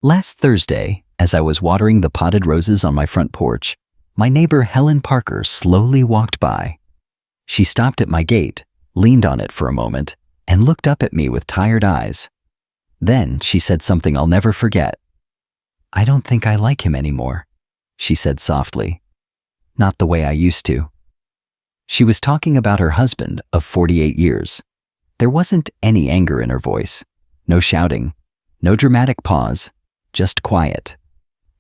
Last Thursday, as I was watering the potted roses on my front porch, my neighbor Helen Parker slowly walked by. She stopped at my gate, leaned on it for a moment, and looked up at me with tired eyes. Then she said something I'll never forget. "I don't think I like him anymore," she said softly. "Not the way I used to." She was talking about her husband of 48 years. There wasn't any anger in her voice, no shouting, no dramatic pause, just quiet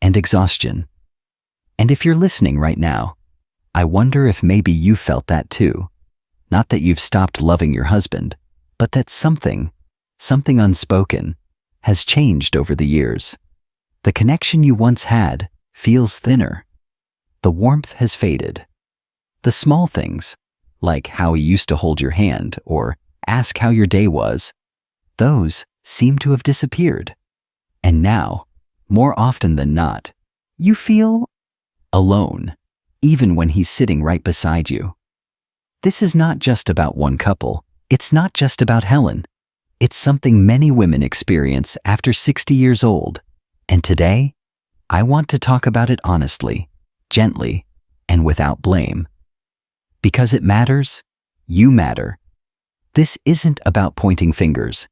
and exhaustion. And if you're listening right now, I wonder if maybe you felt that too. Not that you've stopped loving your husband, but that something unspoken, has changed over the years. The connection you once had feels thinner. The warmth has faded. The small things, like how he used to hold your hand or ask how your day was, those seem to have disappeared. And now, more often than not, you feel alone, even when he's sitting right beside you. This is not just about one couple. It's not just about Helen. It's something many women experience after 60 years old. And today, I want to talk about it honestly, gently, and without blame. Because it matters, you matter. This isn't about pointing fingers.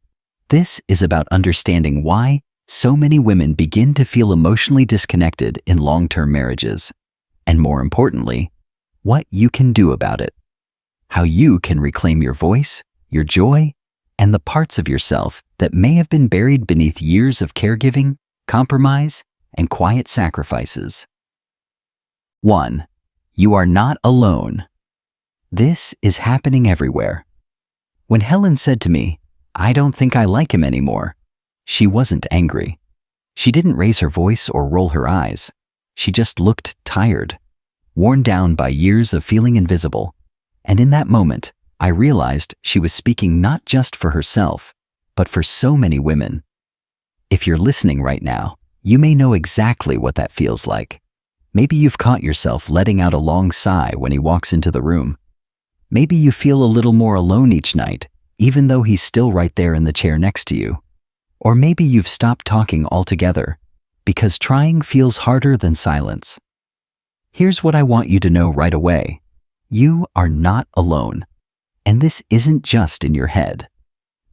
This is about understanding why so many women begin to feel emotionally disconnected in long-term marriages. And more importantly, what you can do about it. How you can reclaim your voice, your joy, and the parts of yourself that may have been buried beneath years of caregiving, compromise, and quiet sacrifices. 1. You are not alone. This is happening everywhere. When Helen said to me, "I don't think I like him anymore," she wasn't angry. She didn't raise her voice or roll her eyes. She just looked tired, worn down by years of feeling invisible. And in that moment, I realized she was speaking not just for herself, but for so many women. If you're listening right now, you may know exactly what that feels like. Maybe you've caught yourself letting out a long sigh when he walks into the room. Maybe you feel a little more alone each night, even though he's still right there in the chair next to you. Or maybe you've stopped talking altogether, because trying feels harder than silence. Here's what I want you to know right away. You are not alone. And this isn't just in your head.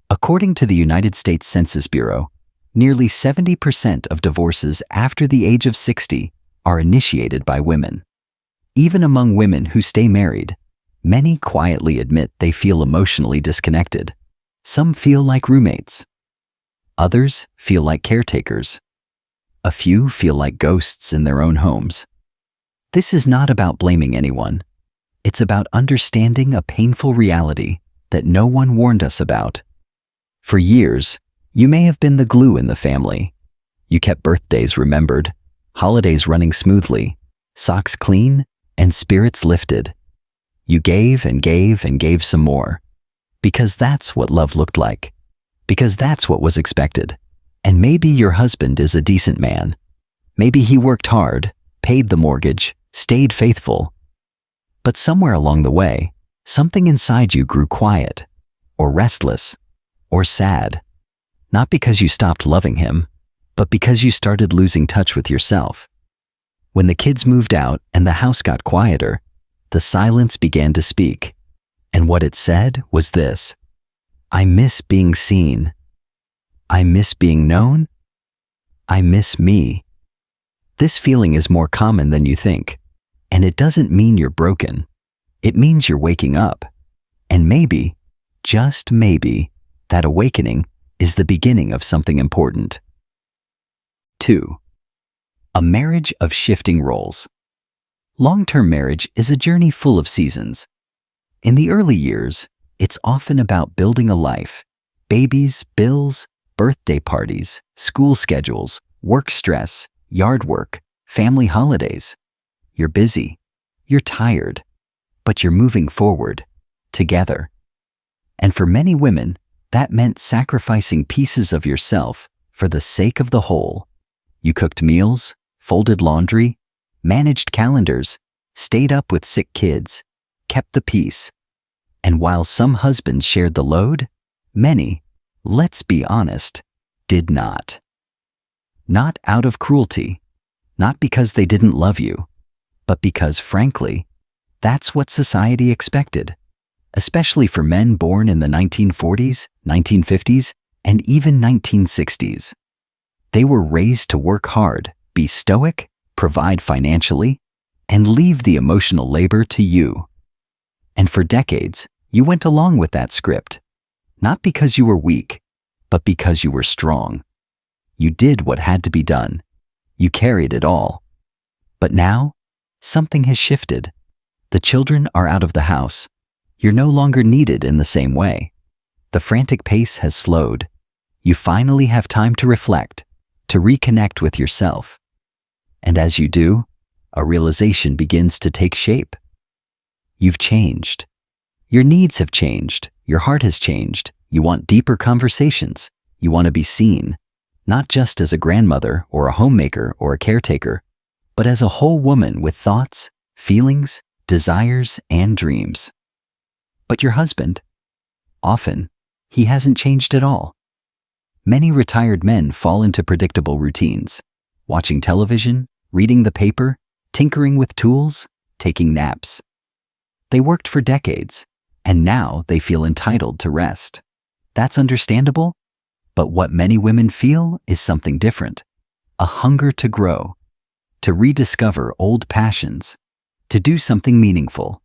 According to the United States Census Bureau, nearly 70% of divorces after the age of 60 are initiated by women. Even among women who stay married, many quietly admit they feel emotionally disconnected. Some feel like roommates. Others feel like caretakers. A few feel like ghosts in their own homes. This is not about blaming anyone. It's about understanding a painful reality that no one warned us about. For years, you may have been the glue in the family. You kept birthdays remembered, holidays running smoothly, socks clean, and spirits lifted. You gave and gave and gave some more. Because that's what love looked like. Because that's what was expected. And maybe your husband is a decent man. Maybe he worked hard, paid the mortgage, stayed faithful. But somewhere along the way, something inside you grew quiet, or restless, or sad. Not because you stopped loving him, but because you started losing touch with yourself. When the kids moved out and the house got quieter, the silence began to speak. And what it said was this: "I miss being seen. I miss being known. I miss me." This feeling is more common than you think. And it doesn't mean you're broken. It means you're waking up. And maybe, just maybe, that awakening is the beginning of something important. 2. A marriage of shifting roles. Long-term marriage is a journey full of seasons. In the early years, it's often about building a life. Babies, bills, birthday parties, school schedules, work stress, yard work, family holidays. You're busy, you're tired, but you're moving forward, together. And for many women, that meant sacrificing pieces of yourself for the sake of the whole. You cooked meals, folded laundry, managed calendars, stayed up with sick kids, kept the peace. And while some husbands shared the load, many, let's be honest, did not. Not out of cruelty, not because they didn't love you, but because, frankly, that's what society expected, especially for men born in the 1940s, 1950s, and even 1960s. They were raised to work hard, be stoic, provide financially, and leave the emotional labor to you. And for decades, you went along with that script, not because you were weak, but because you were strong. You did what had to be done. You carried it all. But now, something has shifted. The children are out of the house. You're no longer needed in the same way. The frantic pace has slowed. You finally have time to reflect, to reconnect with yourself. And as you do, a realization begins to take shape. You've changed. Your needs have changed. Your heart has changed. You want deeper conversations. You want to be seen, not just as a grandmother or a homemaker or a caretaker, but as a whole woman with thoughts, feelings, desires, and dreams. But your husband? Often, he hasn't changed at all. Many retired men fall into predictable routines, watching television, reading the paper, tinkering with tools, taking naps. They worked for decades, and now they feel entitled to rest. That's understandable, but what many women feel is something different. A hunger to grow, to rediscover old passions, to do something meaningful,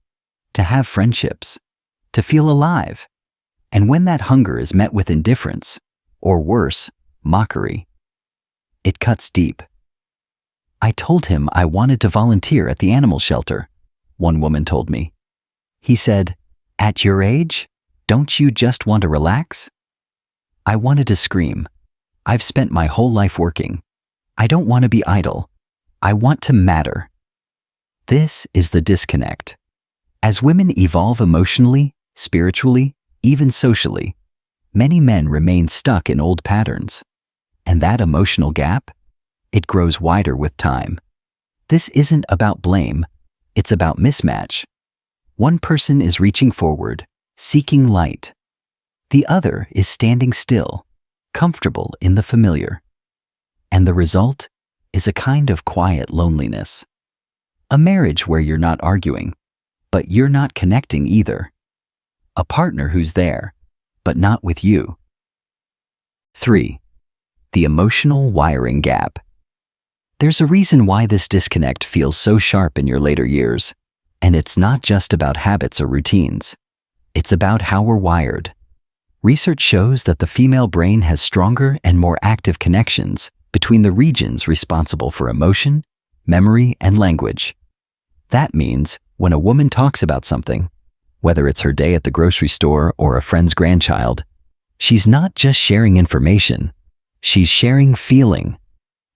to have friendships, to feel alive. And when that hunger is met with indifference, or worse, mockery, it cuts deep. I told him I wanted to volunteer at the animal shelter, one woman told me. He said, "At your age, don't you just want to relax?" I wanted to scream. I've spent my whole life working. I don't want to be idle. I want to matter. This is the disconnect. As women evolve emotionally, spiritually, even socially, many men remain stuck in old patterns. And that emotional gap, it grows wider with time. This isn't about blame, it's about mismatch. One person is reaching forward, seeking light. The other is standing still, comfortable in the familiar. And the result is a kind of quiet loneliness. A marriage where you're not arguing, but you're not connecting either. A partner who's there, but not with you. 3. The emotional wiring gap. There's a reason why this disconnect feels so sharp in your later years, and it's not just about habits or routines. It's about how we're wired. Research shows that the female brain has stronger and more active connections between the regions responsible for emotion, memory, and language. That means when a woman talks about something, whether it's her day at the grocery store or a friend's grandchild, she's not just sharing information, she's sharing feeling.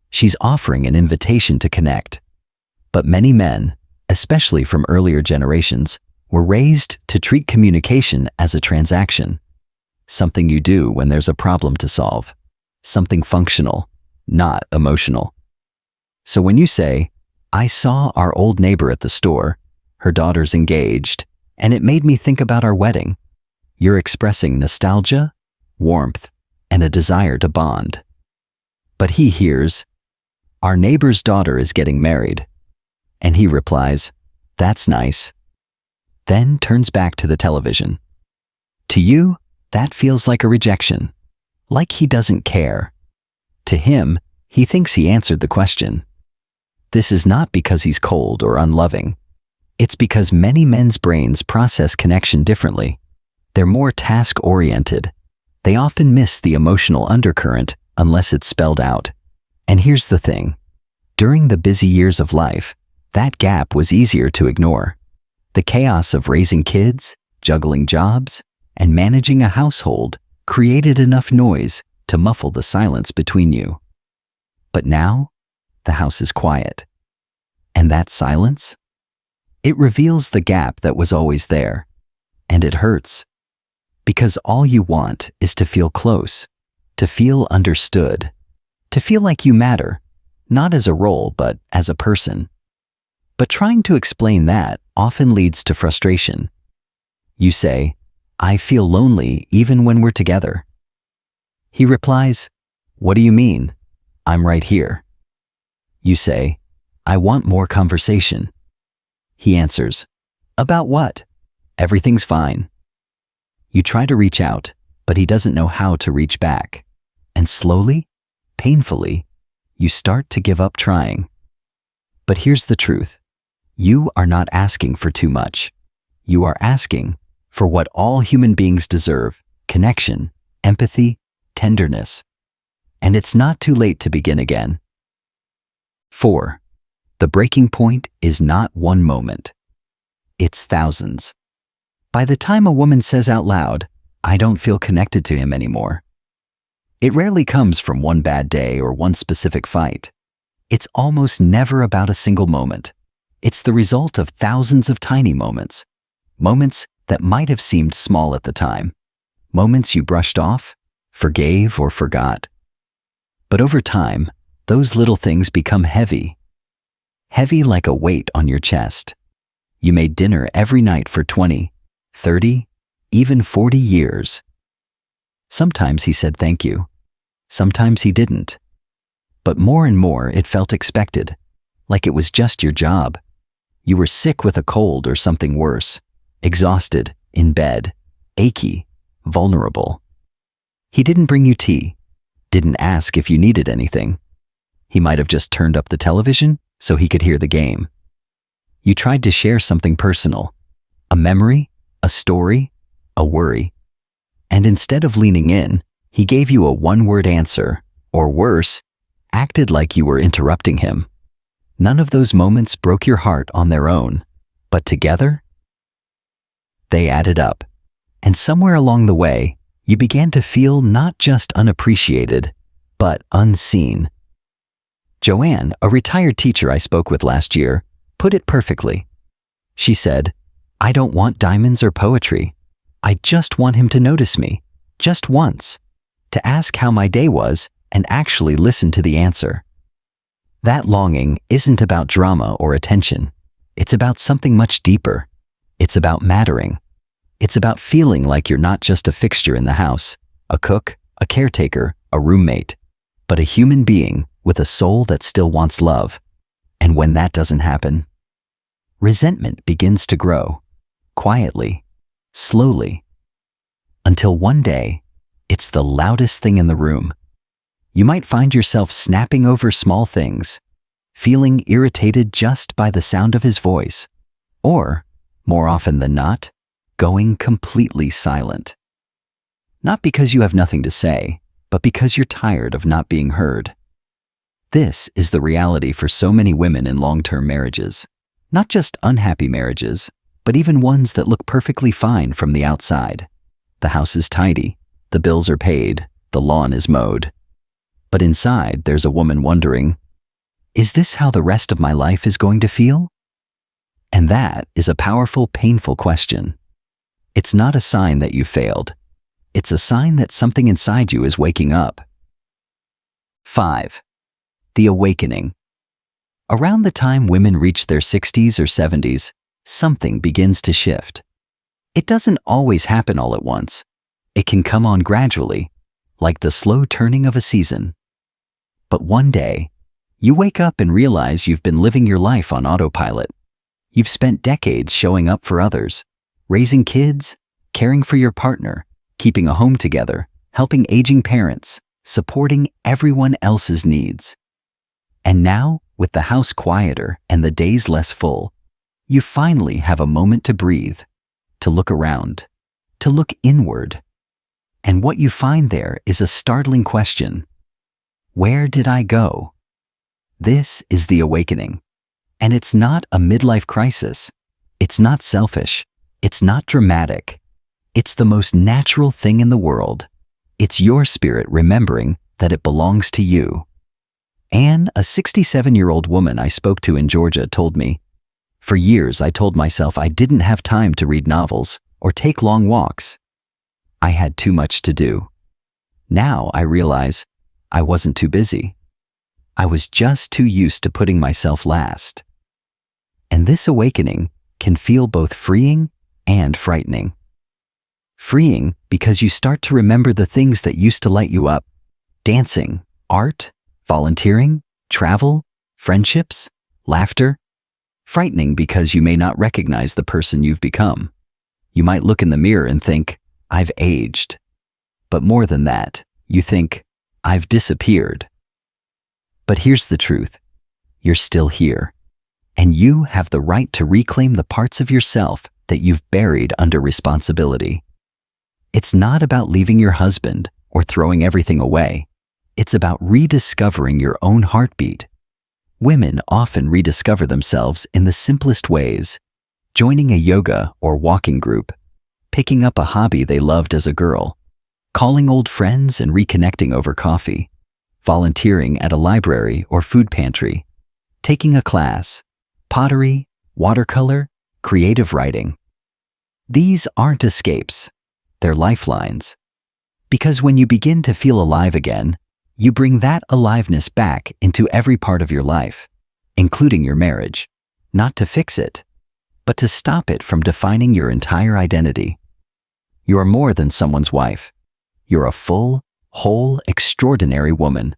She's offering an invitation to connect. But many men, especially from earlier generations, were raised to treat communication as a transaction. Something you do when there's a problem to solve. Something functional, not emotional. So when you say, "I saw our old neighbor at the store, her daughter's engaged, and it made me think about our wedding," you're expressing nostalgia, warmth, and a desire to bond. But he hears, "Our neighbor's daughter is getting married." And he replies, "That's nice." Then turns back to the television. To you, that feels like a rejection, like he doesn't care. To him, he thinks he answered the question. This is not because he's cold or unloving. It's because many men's brains process connection differently. They're more task-oriented. They often miss the emotional undercurrent unless it's spelled out. And here's the thing. During the busy years of life, that gap was easier to ignore. The chaos of raising kids, juggling jobs, and managing a household created enough noise to muffle the silence between you. But now, the house is quiet. And that silence? It reveals the gap that was always there. And it hurts. Because all you want is to feel close, to feel understood, to feel like you matter, not as a role, but as a person. But trying to explain that often leads to frustration. You say, "I feel lonely even when we're together." He replies, "What do you mean? I'm right here. You say, I want more conversation. He answers, about what? Everything's fine. You try to reach out, but he doesn't know how to reach back. And slowly, painfully, you start to give up trying. But here's the truth. You are not asking for too much. You are asking for what all human beings deserve: connection, empathy, tenderness. And it's not too late to begin again. 4. The breaking point is not one moment. It's thousands. By the time a woman says out loud, I don't feel connected to him anymore, it rarely comes from one bad day or one specific fight. It's almost never about a single moment. It's the result of thousands of tiny moments. Moments that might have seemed small at the time. Moments you brushed off, forgave, or forgot. But over time, those little things become heavy. Heavy like a weight on your chest. You made dinner every night for 20, 30, even 40 years. Sometimes he said thank you. Sometimes he didn't. But more and more it felt expected, like it was just your job. You were sick with a cold or something worse, exhausted, in bed, achy, vulnerable. He didn't bring you tea, didn't ask if you needed anything. He might have just turned up the television so he could hear the game. You tried to share something personal, a memory, a story, a worry. And instead of leaning in, he gave you a one-word answer, or worse, acted like you were interrupting him. None of those moments broke your heart on their own, but together, they added up. And somewhere along the way, you began to feel not just unappreciated, but unseen. Joanne, a retired teacher I spoke with last year, put it perfectly. She said, I don't want diamonds or poetry. I just want him to notice me, just once, to ask how my day was and actually listen to the answer. That longing isn't about drama or attention. It's about something much deeper. It's about mattering. It's about feeling like you're not just a fixture in the house, a cook, a caretaker, a roommate, but a human being with a soul that still wants love. And when that doesn't happen, resentment begins to grow, quietly, slowly, until one day, it's the loudest thing in the room. You might find yourself snapping over small things, feeling irritated just by the sound of his voice, or, more often than not, going completely silent. Not because you have nothing to say, but because you're tired of not being heard. This is the reality for so many women in long-term marriages. Not just unhappy marriages, but even ones that look perfectly fine from the outside. The house is tidy, the bills are paid, the lawn is mowed. But inside, there's a woman wondering, is this how the rest of my life is going to feel? And that is a powerful, painful question. It's not a sign that you failed. It's a sign that something inside you is waking up. 5. The awakening. Around the time women reach their 60s or 70s, something begins to shift. It doesn't always happen all at once. It can come on gradually, like the slow turning of a season. But one day, you wake up and realize you've been living your life on autopilot. You've spent decades showing up for others, raising kids, caring for your partner, keeping a home together, helping aging parents, supporting everyone else's needs. And now, with the house quieter and the days less full, you finally have a moment to breathe, to look around, to look inward. And what you find there is a startling question. Where did I go? This is the awakening. And it's not a midlife crisis. It's not selfish. It's not dramatic. It's the most natural thing in the world. It's your spirit remembering that it belongs to you. Anne, a 67-year-old woman I spoke to in Georgia, told me, for years I told myself I didn't have time to read novels or take long walks. I had too much to do. Now I realize I wasn't too busy. I was just too used to putting myself last. And this awakening can feel both freeing and frightening. Freeing because you start to remember the things that used to light you up: dancing, art, Volunteering, travel, friendships, laughter. Frightening because you may not recognize the person you've become. You might look in the mirror and think, I've aged. But more than that, you think, I've disappeared. But here's the truth. You're still here. And you have the right to reclaim the parts of yourself that you've buried under responsibility. It's not about leaving your husband or throwing everything away. It's about rediscovering your own heartbeat. Women often rediscover themselves in the simplest ways: joining a yoga or walking group, picking up a hobby they loved as a girl, calling old friends and reconnecting over coffee, volunteering at a library or food pantry, taking a class, pottery, watercolor, creative writing. These aren't escapes, they're lifelines. Because when you begin to feel alive again, you bring that aliveness back into every part of your life, including your marriage, not to fix it, but to stop it from defining your entire identity. You are more than someone's wife. You're a full, whole, extraordinary woman,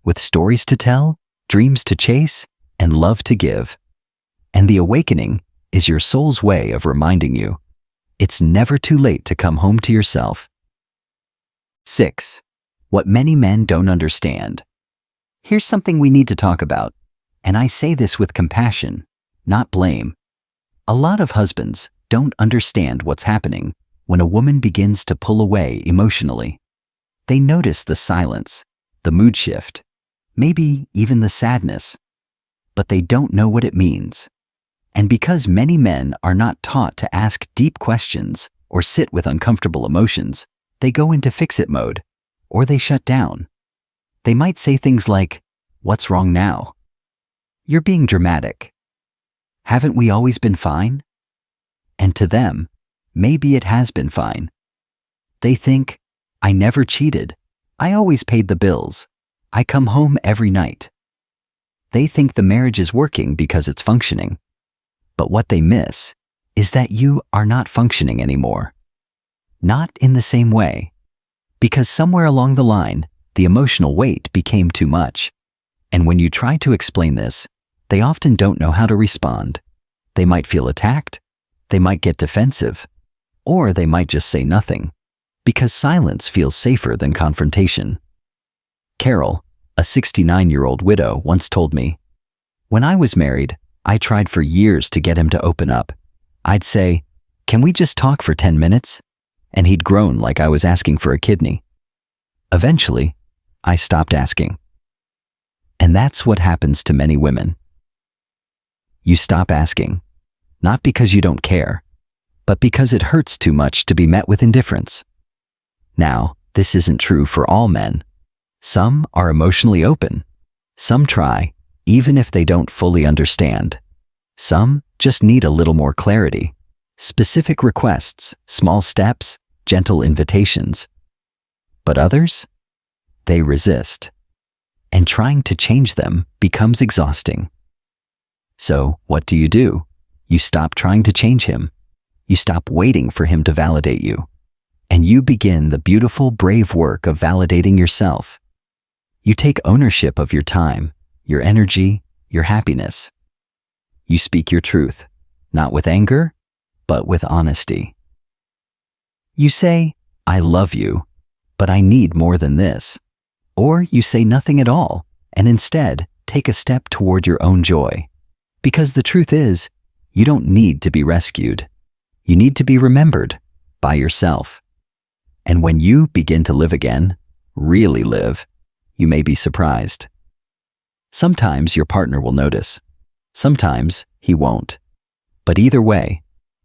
with stories to tell, dreams to chase, and love to give. And the awakening is your soul's way of reminding you it's never too late to come home to yourself. 6. What many men don't understand. Here's something we need to talk about, and I say this with compassion, not blame. A lot of husbands don't understand what's happening when a woman begins to pull away emotionally. They notice the silence, the mood shift, maybe even the sadness, but they don't know what it means. And because many men are not taught to ask deep questions or sit with uncomfortable emotions, they go into fix-it mode, or they shut down. They might say things like, "What's wrong now? You're being dramatic. Haven't we always been fine?" And to them, maybe it has been fine. They think, "I never cheated. I always paid the bills. I come home every night." They think the marriage is working because it's functioning. But what they miss is that you are not functioning anymore. Not in the same way. Because somewhere along the line, the emotional weight became too much. And when you try to explain this, they often don't know how to respond. They might feel attacked, they might get defensive, or they might just say nothing, because silence feels safer than confrontation. Carol, a 69-year-old widow, once told me, "When I was married, I tried for years to get him to open up. I'd say, 'Can we just talk for 10 minutes?' And he'd groan like I was asking for a kidney. Eventually, I stopped asking. And that's what happens to many women. You stop asking, not because you don't care, but because it hurts too much to be met with indifference. Now, this isn't true for all men. Some are emotionally open. Some try, even if they don't fully understand. Some just need a little more clarity. Specific requests, small steps, gentle invitations. But others? They resist. And trying to change them becomes exhausting. So, what do? You stop trying to change him. You stop waiting for him to validate you. And you begin the beautiful, brave work of validating yourself. You take ownership of your time, your energy, your happiness. You speak your truth, not with anger, but with honesty. You say, "I love you, but I need more than this." Or you say nothing at all, and instead take a step toward your own joy. Because the truth is, you don't need to be rescued. You need to be remembered by yourself. And when you begin to live again, really live, you may be surprised. Sometimes your partner will notice. Sometimes he won't. But either way,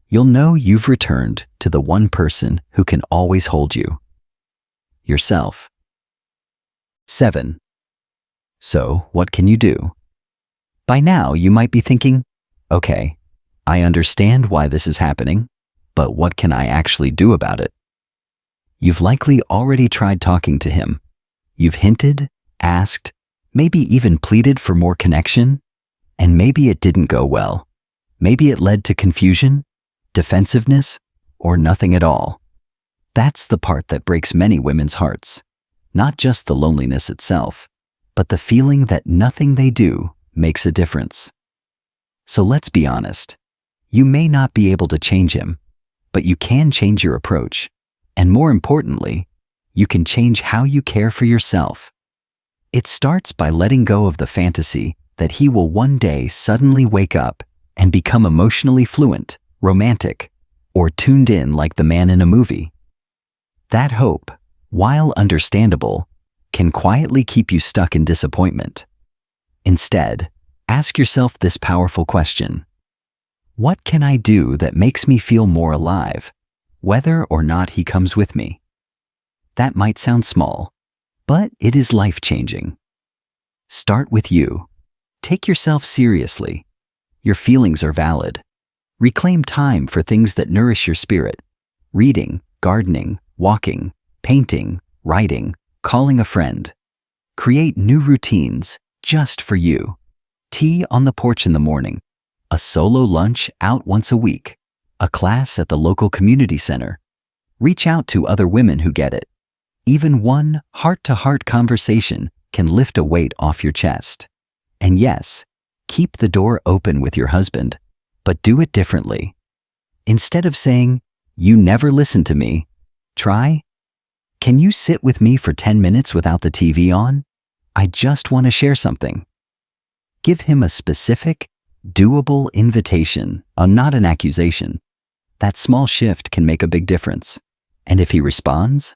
you'll know you've returned to the one person who can always hold you. Yourself. 7. So, what can you do? By now, you might be thinking, okay, I understand why this is happening, but what can I actually do about it? You've likely already tried talking to him. You've hinted, asked, maybe even pleaded for more connection, and maybe it didn't go well. Maybe it led to confusion, defensiveness, or nothing at all. That's the part that breaks many women's hearts. Not just the loneliness itself, but the feeling that nothing they do makes a difference. So let's be honest. You may not be able to change him, but you can change your approach. And more importantly, you can change how you care for yourself. It starts by letting go of the fantasy that he will one day suddenly wake up and become emotionally fluent, romantic, or tuned in like the man in a movie. That hope, while understandable, can quietly keep you stuck in disappointment. Instead, ask yourself this powerful question. What can I do that makes me feel more alive, whether or not he comes with me? That might sound small, but it is life-changing. Start with you. Take yourself seriously. Your feelings are valid. Reclaim time for things that nourish your spirit. Reading, gardening, walking, painting, writing, calling a friend. Create new routines just for you. Tea on the porch in the morning. A solo lunch out once a week. A class at the local community center. Reach out to other women who get it. Even one heart-to-heart conversation can lift a weight off your chest. And yes, keep the door open with your husband, but do it differently. Instead of saying, "You never listen to me," try, "Can you sit with me for 10 minutes without the TV on? I just want to share something." Give him a specific, doable invitation, not an accusation. That small shift can make a big difference. And if he responds,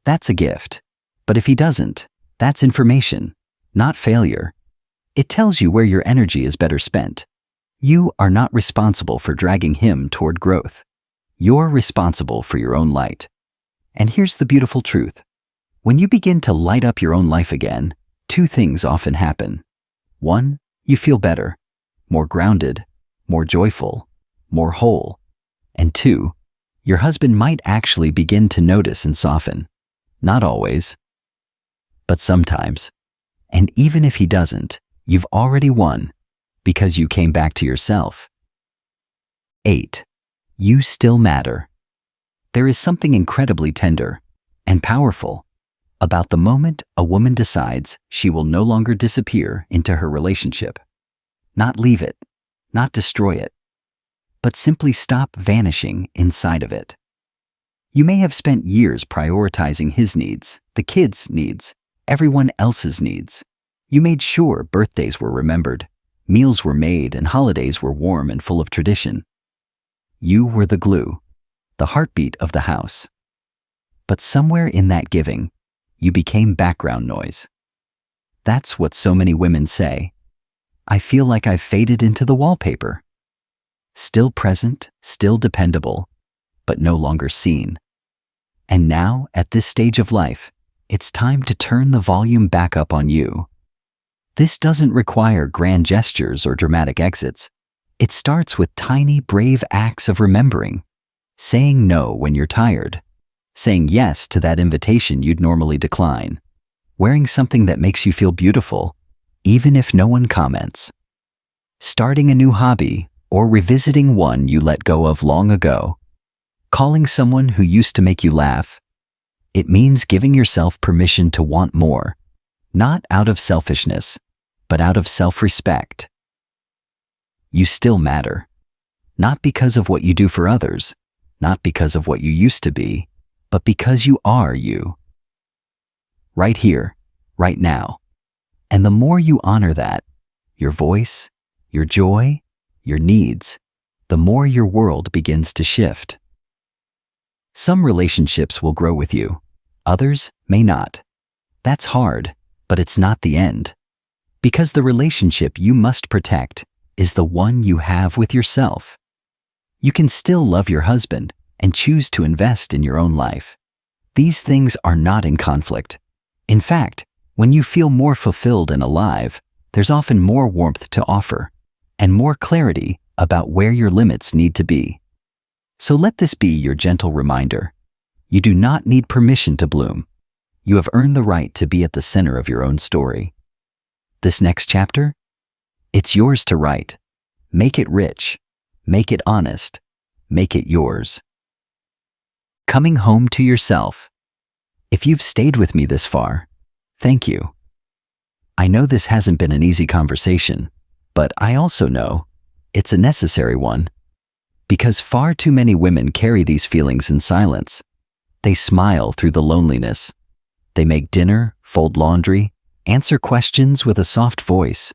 that's a gift. But if he doesn't, that's information, not failure. It tells you where your energy is better spent. You are not responsible for dragging him toward growth. You're responsible for your own light. And here's the beautiful truth. When you begin to light up your own life again, two things often happen. One, you feel better, more grounded, more joyful, more whole. And two, your husband might actually begin to notice and soften. Not always, but sometimes. And even if he doesn't, you've already won because you came back to yourself. 8. You still matter. There is something incredibly tender and powerful about the moment a woman decides she will no longer disappear into her relationship. Not leave it, not destroy it, but simply stop vanishing inside of it. You may have spent years prioritizing his needs, the kids' needs, everyone else's needs. You made sure birthdays were remembered, meals were made, and holidays were warm and full of tradition. You were the glue, the heartbeat of the house. But somewhere in that giving, you became background noise. That's what so many women say. I feel like I've faded into the wallpaper. Still present, still dependable, but no longer seen. And now, at this stage of life, it's time to turn the volume back up on you. This doesn't require grand gestures or dramatic exits. It starts with tiny, brave acts of remembering. Saying no when you're tired. Saying yes to that invitation you'd normally decline. Wearing something that makes you feel beautiful, even if no one comments. Starting a new hobby or revisiting one you let go of long ago. Calling someone who used to make you laugh. It means giving yourself permission to want more, not out of selfishness, but out of self-respect. You still matter, not because of what you do for others, not because of what you used to be, but because you are you. Right here, right now. And the more you honor that, your voice, your joy, your needs, the more your world begins to shift. Some relationships will grow with you, others may not. That's hard, but it's not the end. Because the relationship you must protect is the one you have with yourself. You can still love your husband and choose to invest in your own life. These things are not in conflict. In fact, when you feel more fulfilled and alive, there's often more warmth to offer and more clarity about where your limits need to be. So let this be your gentle reminder. You do not need permission to bloom. You have earned the right to be at the center of your own story. This next chapter? It's yours to write. Make it rich. Make it honest. Make it yours. Coming home to yourself. If you've stayed with me this far, thank you. I know this hasn't been an easy conversation, but I also know it's a necessary one. Because far too many women carry these feelings in silence. They smile through the loneliness. They make dinner, fold laundry, answer questions with a soft voice,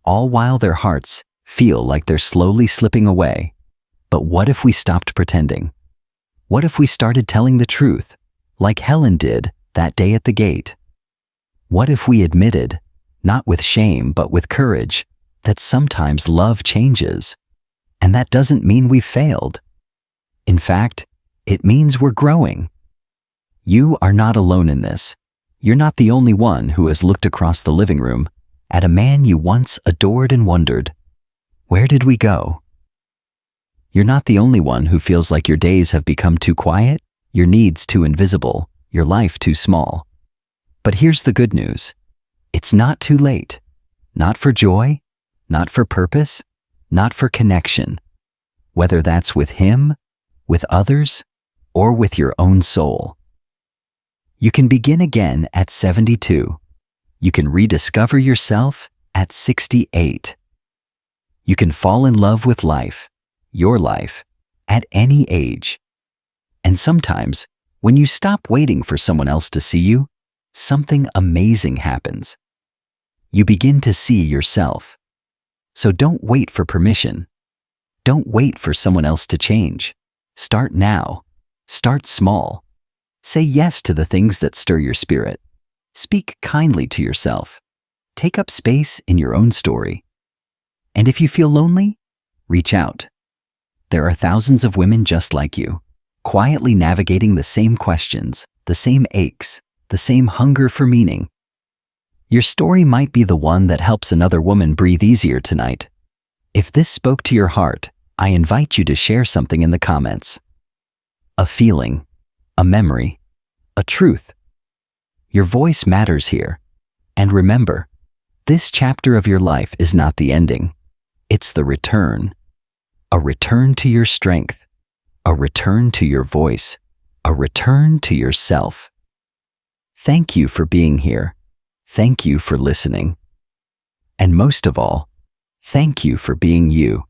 all while their hearts feel like they're slowly slipping away. But what if we stopped pretending? What if we started telling the truth, like Helen did that day at the gate? What if we admitted, not with shame but with courage, that sometimes love changes? And that doesn't mean we've failed. In fact, it means we're growing. You are not alone in this. You're not the only one who has looked across the living room at a man you once adored and wondered, where did we go? You're not the only one who feels like your days have become too quiet, your needs too invisible, your life too small. But here's the good news. It's not too late. Not for joy, not for purpose, not for connection. Whether that's with him, with others, or with your own soul. You can begin again at 72. You can rediscover yourself at 68. You can fall in love with life, your life, at any age. And sometimes, when you stop waiting for someone else to see you, something amazing happens. You begin to see yourself. So don't wait for permission. Don't wait for someone else to change. Start now. Start small. Say yes to the things that stir your spirit. Speak kindly to yourself. Take up space in your own story. And if you feel lonely, reach out. There are thousands of women just like you, quietly navigating the same questions, the same aches, the same hunger for meaning. Your story might be the one that helps another woman breathe easier tonight. If this spoke to your heart, I invite you to share something in the comments. A feeling, a memory, a truth. Your voice matters here. And remember, this chapter of your life is not the ending. It's the return. A return to your strength. A return to your voice. A return to yourself. Thank you for being here. Thank you for listening. And most of all, thank you for being you.